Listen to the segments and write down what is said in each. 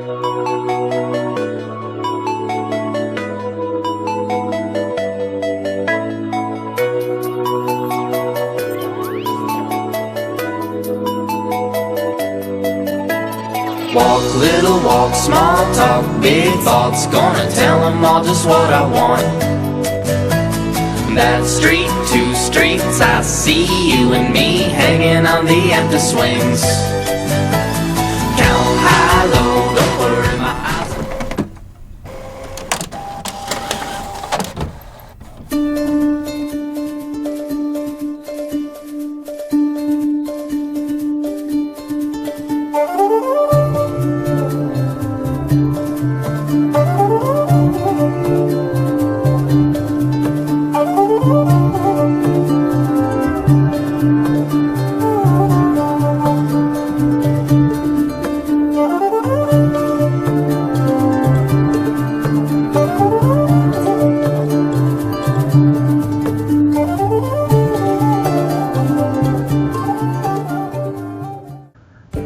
Walk, little walk, small talk, big thoughts. Gonna tell them all just what I want. That street, two streets, I see you and me hanging on the empty swings. Count high, low, don't worry, my eyes.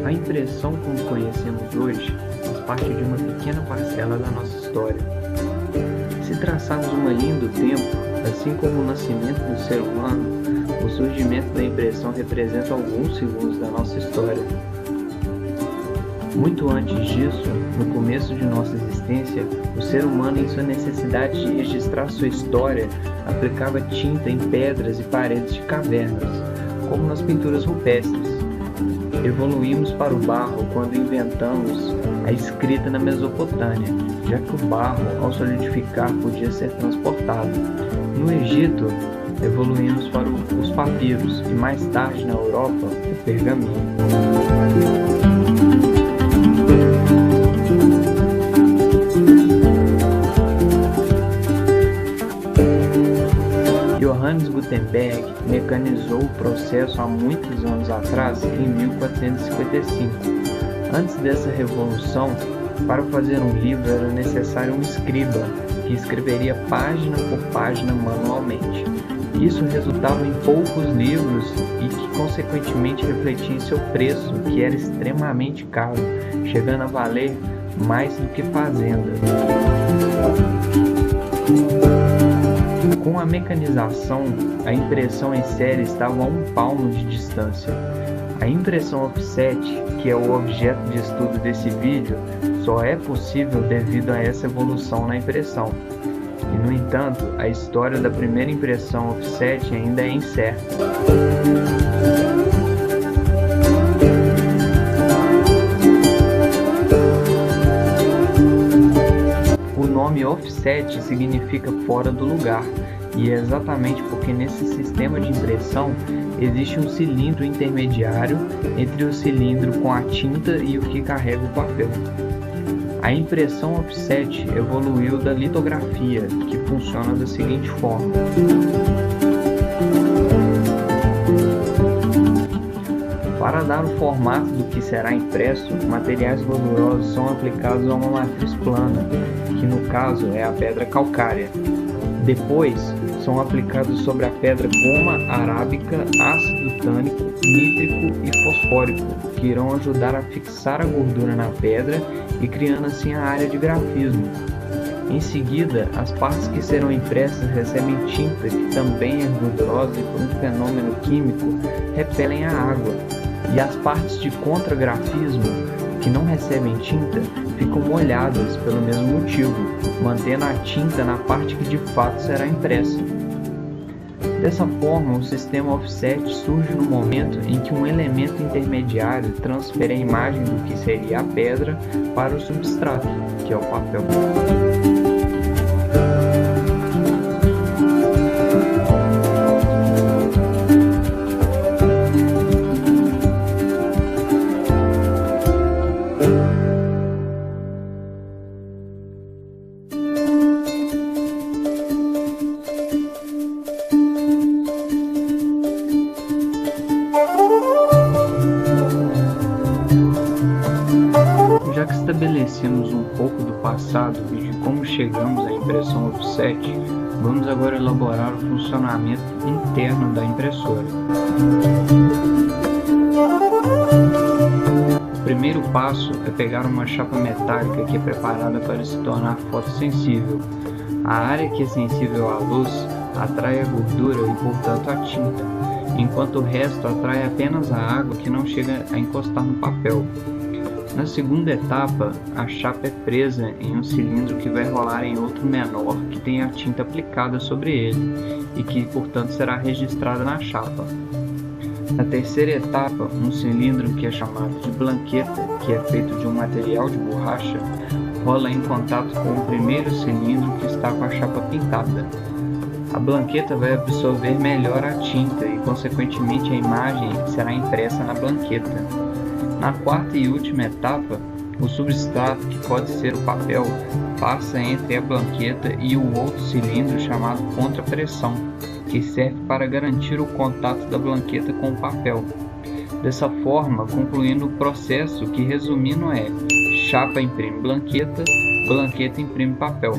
A impressão como conhecemos hoje faz parte de uma pequena parcela da nossa história. Se traçarmos uma linha do tempo, assim como o nascimento do ser humano, o surgimento da impressão representa alguns segundos da nossa história. Muito antes disso, no começo de nossa existência, o ser humano, em sua necessidade de registrar sua história, aplicava tinta em pedras e paredes de cavernas, como nas pinturas rupestres. Evoluímos para o barro quando inventamos a escrita na Mesopotâmia, já que o barro, ao solidificar, podia ser transportado. No Egito, evoluímos para os papiros e mais tarde na Europa, o pergaminho. Johannes Gutenberg mecanizou o processo há muitos anos atrás, em 1455. Antes dessa revolução, para fazer um livro era necessário um escriba, que escreveria página por página manualmente. Isso resultava em poucos livros e que consequentemente refletia em seu preço, que era extremamente caro, chegando a valer mais do que fazenda. Com a mecanização, a impressão em série estava a um palmo de distância. A impressão offset, que é o objeto de estudo desse vídeo, só é possível devido a essa evolução na impressão. E, no entanto, a história da primeira impressão offset ainda é incerta. O nome offset significa fora do lugar, e é exatamente porque nesse sistema de impressão existe um cilindro intermediário entre o cilindro com a tinta e o que carrega o papel. A impressão offset evoluiu da litografia, que funciona da seguinte forma. Para dar o formato do que será impresso, materiais gordurosos são aplicados a uma matriz plana, que no caso é a pedra calcária. Depois, são aplicados sobre a pedra goma arábica, ácido tânico, nítrico e fosfórico, que irão ajudar a fixar a gordura na pedra e criando assim a área de grafismo. Em seguida, as partes que serão impressas recebem tinta, que também é gordurosa e por um fenômeno químico repelem a água, e as partes de contragrafismo, que não recebem tinta, ficam molhadas pelo mesmo motivo, mantendo a tinta na parte que de fato será impressa. Dessa forma, o sistema offset surge no momento em que um elemento intermediário transfere a imagem do que seria a pedra para o substrato, que é o papel. Já que estabelecemos um pouco do passado e de como chegamos à impressão offset, vamos agora elaborar o funcionamento interno da impressora. O primeiro passo é pegar uma chapa metálica que é preparada para se tornar fotossensível. A área que é sensível à luz atrai a gordura e, portanto, a tinta, enquanto o resto atrai apenas a água que não chega a encostar no papel. Na segunda etapa, a chapa é presa em um cilindro que vai rolar em outro menor que tem a tinta aplicada sobre ele e que, portanto, será registrada na chapa. Na terceira etapa, um cilindro que é chamado de blanqueta, que é feito de um material de borracha, rola em contato com o primeiro cilindro que está com a chapa pintada. A blanqueta vai absorver melhor a tinta e, consequentemente, a imagem será impressa na blanqueta. Na quarta e última etapa, o substrato, que pode ser o papel, passa entre a blanqueta e o outro cilindro chamado contrapressão, que serve para garantir o contato da blanqueta com o papel. Dessa forma, concluindo o processo que, resumindo, é: chapa imprime blanqueta, blanqueta imprime papel.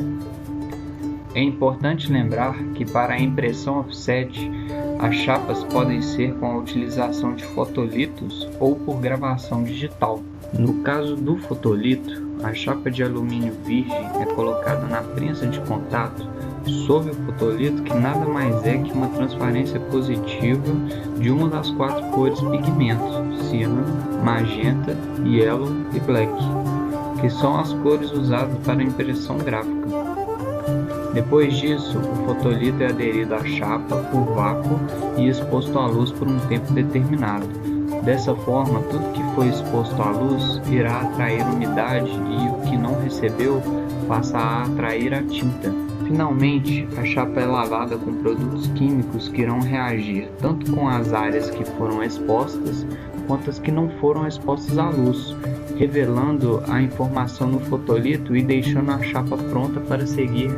É importante lembrar que, para a impressão offset, as chapas podem ser com a utilização de fotolitos ou por gravação digital. No caso do fotolito, a chapa de alumínio virgem é colocada na prensa de contato sob o fotolito, que nada mais é que uma transparência positiva de uma das 4 cores pigmentos: ciano, magenta, yellow e black, que são as cores usadas para a impressão gráfica. Depois disso, o fotolito é aderido à chapa por vácuo e exposto à luz por um tempo determinado. Dessa forma, tudo que foi exposto à luz irá atrair umidade e o que não recebeu passa a atrair a tinta. Finalmente, a chapa é lavada com produtos químicos que irão reagir tanto com as áreas que foram expostas quanto as que não foram expostas à luz, revelando a informação no fotolito e deixando a chapa pronta para seguir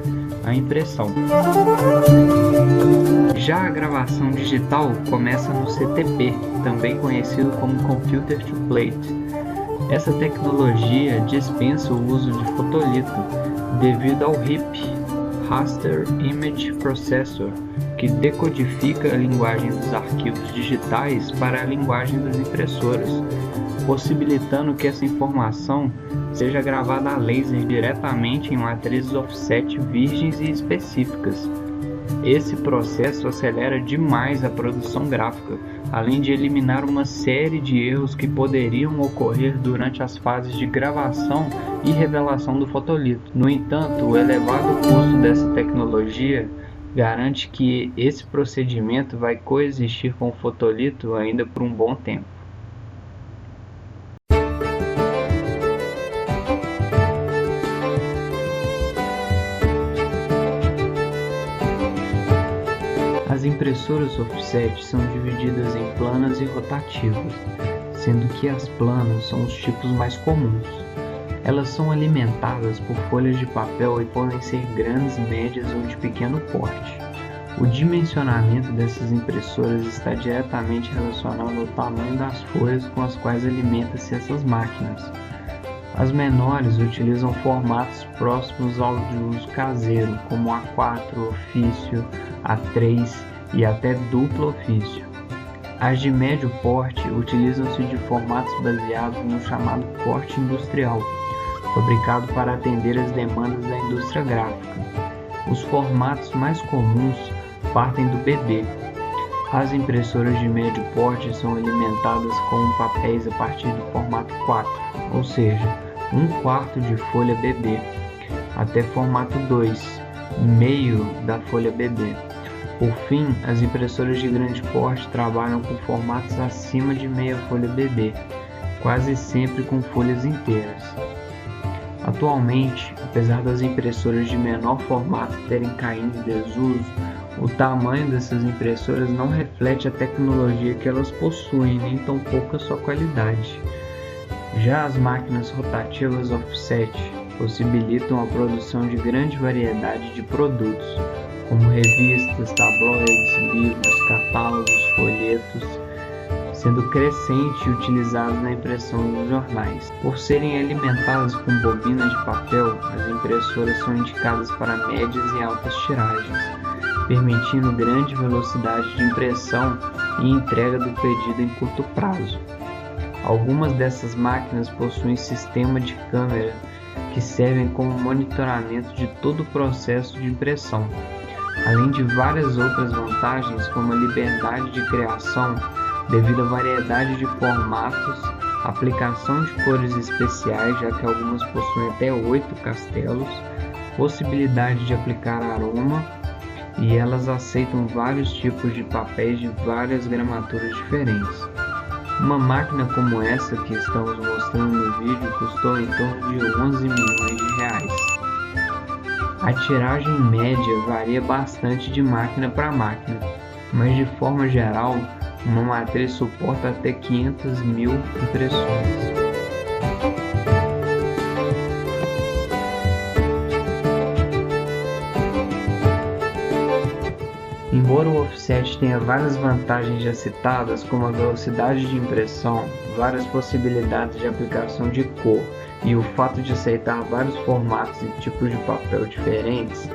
a impressão. Já a gravação digital começa no CTP, também conhecido como Computer to Plate. Essa tecnologia dispensa o uso de fotolito devido ao RIP, Raster Image Processor, que decodifica a linguagem dos arquivos digitais para a linguagem das impressoras, possibilitando que essa informação seja gravada a laser diretamente em matrizes offset virgens e específicas. Esse processo acelera demais a produção gráfica, além de eliminar uma série de erros que poderiam ocorrer durante as fases de gravação e revelação do fotolito. No entanto, o elevado custo dessa tecnologia garante que esse procedimento vai coexistir com o fotolito ainda por um bom tempo. As impressoras offset são divididas em planas e rotativas, sendo que as planas são os tipos mais comuns. Elas são alimentadas por folhas de papel e podem ser grandes, médias ou de pequeno porte. O dimensionamento dessas impressoras está diretamente relacionado ao tamanho das folhas com as quais alimenta-se essas máquinas. As menores utilizam formatos próximos ao de uso caseiro, como A4, ofício, A3 e até duplo ofício. As de médio porte utilizam-se de formatos baseados no chamado corte industrial, fabricado para atender as demandas da indústria gráfica. Os formatos mais comuns partem do BD. As impressoras de médio porte são alimentadas com papéis a partir do formato 4, ou seja, 1/4 de folha BB, até formato 2, meio da folha BB. Por fim, as impressoras de grande porte trabalham com formatos acima de meia folha BB, quase sempre com folhas inteiras. Atualmente, apesar das impressoras de menor formato terem caído em desuso, o tamanho dessas impressoras não reflete a tecnologia que elas possuem, nem tampouco a sua qualidade. Já as máquinas rotativas offset possibilitam a produção de grande variedade de produtos, como revistas, tabloides, livros, catálogos, folhetos, sendo crescente e utilizados na impressão dos jornais. Por serem alimentadas com bobina de papel, as impressoras são indicadas para médias e altas tiragens, permitindo grande velocidade de impressão e entrega do pedido em curto prazo. Algumas dessas máquinas possuem sistema de câmera que servem como monitoramento de todo o processo de impressão, além de várias outras vantagens como a liberdade de criação devido à variedade de formatos, aplicação de cores especiais, já que algumas possuem até 8 castelos, possibilidade de aplicar aroma, e elas aceitam vários tipos de papéis de várias gramaturas diferentes. Uma máquina como essa que estamos mostrando no vídeo custou em torno de 11 milhões de reais. A tiragem média varia bastante de máquina para máquina, mas de forma geral, uma matriz suporta até 500 mil impressões. Embora o offset tenha várias vantagens já citadas, como a velocidade de impressão, várias possibilidades de aplicação de cor e o fato de aceitar vários formatos e tipos de papel diferentes,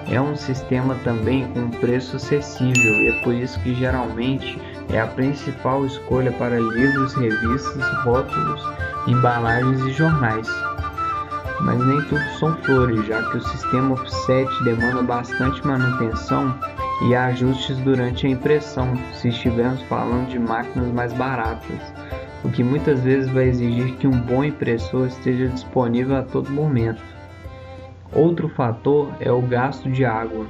é um sistema também com um preço acessível e é por isso que geralmente é a principal escolha para livros, revistas, rótulos, embalagens e jornais. Mas nem tudo são flores, já que o sistema offset demanda bastante manutenção e ajustes durante a impressão, se estivermos falando de máquinas mais baratas, o que muitas vezes vai exigir que um bom impressor esteja disponível a todo momento. Outro fator é o gasto de água.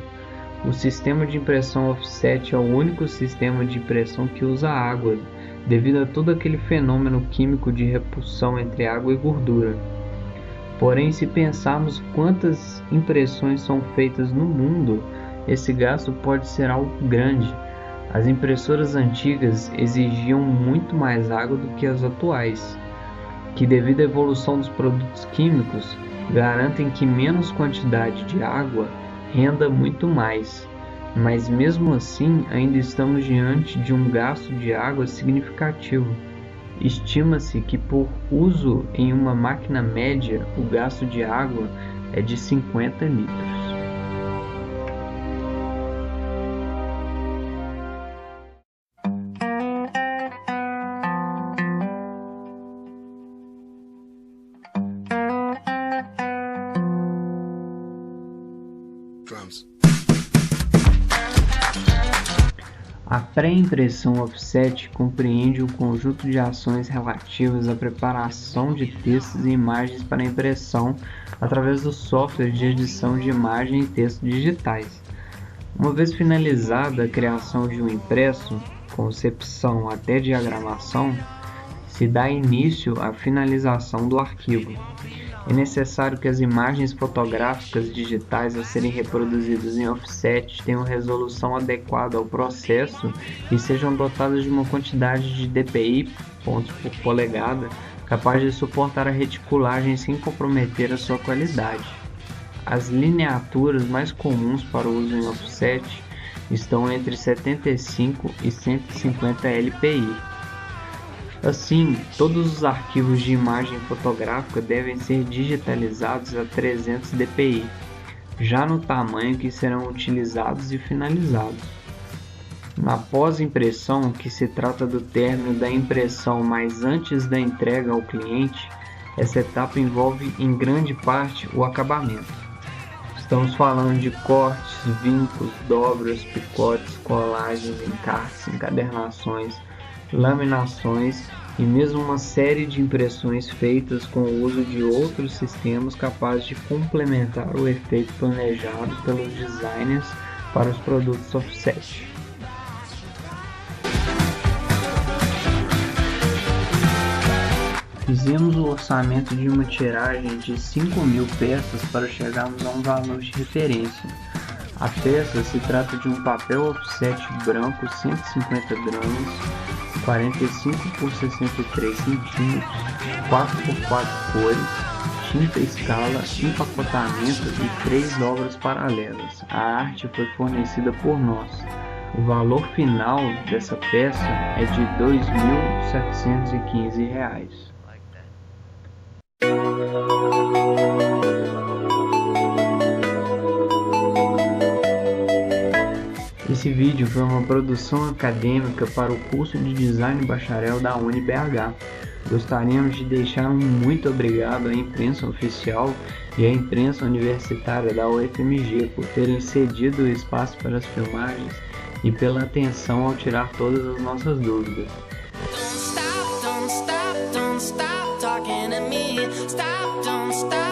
O sistema de impressão offset é o único sistema de impressão que usa água, devido a todo aquele fenômeno químico de repulsão entre água e gordura. Porém, se pensarmos quantas impressões são feitas no mundo, esse gasto pode ser algo grande. As impressoras antigas exigiam muito mais água do que as atuais, que devido à evolução dos produtos químicos, garantem que menos quantidade de água renda muito mais. Mas mesmo assim, ainda estamos diante de um gasto de água significativo. Estima-se que por uso em uma máquina média, o gasto de água é de 50 litros. A pré-impressão offset compreende um conjunto de ações relativas à preparação de textos e imagens para impressão através do software de edição de imagem e texto digitais. Uma vez finalizada a criação de um impresso, concepção até diagramação, se dá início à finalização do arquivo. É necessário que as imagens fotográficas digitais a serem reproduzidas em offset tenham resolução adequada ao processo e sejam dotadas de uma quantidade de dpi, pontos por polegada, capaz de suportar a reticulagem sem comprometer a sua qualidade. As lineaturas mais comuns para o uso em offset estão entre 75 e 150 lpi. Assim, todos os arquivos de imagem fotográfica devem ser digitalizados a 300 dpi, já no tamanho que serão utilizados e finalizados. Na pós-impressão, que se trata do término da impressão mas antes da entrega ao cliente, essa etapa envolve em grande parte o acabamento. Estamos falando de cortes, vincos, dobras, picotes, colagens, encartes, encadernações, laminações e mesmo uma série de impressões feitas com o uso de outros sistemas capazes de complementar o efeito planejado pelos designers para os produtos offset. Fizemos o orçamento de uma tiragem de 5.000 peças para chegarmos a um valor de referência. A peça se trata de um papel offset branco 150 gramas, 45 por 63 cm, 4 por 4 cores, tinta escala, empacotamento e 3 dobras paralelas. A arte foi fornecida por nós. O valor final dessa peça é de R$ 2.715. Esse vídeo foi uma produção acadêmica para o curso de Design Bacharel da UniBH. Gostaríamos de deixar um muito obrigado à imprensa oficial e à imprensa universitária da UFMG por terem cedido o espaço para as filmagens e pela atenção ao tirar todas as nossas dúvidas. Don't stop talking to me. Don't stop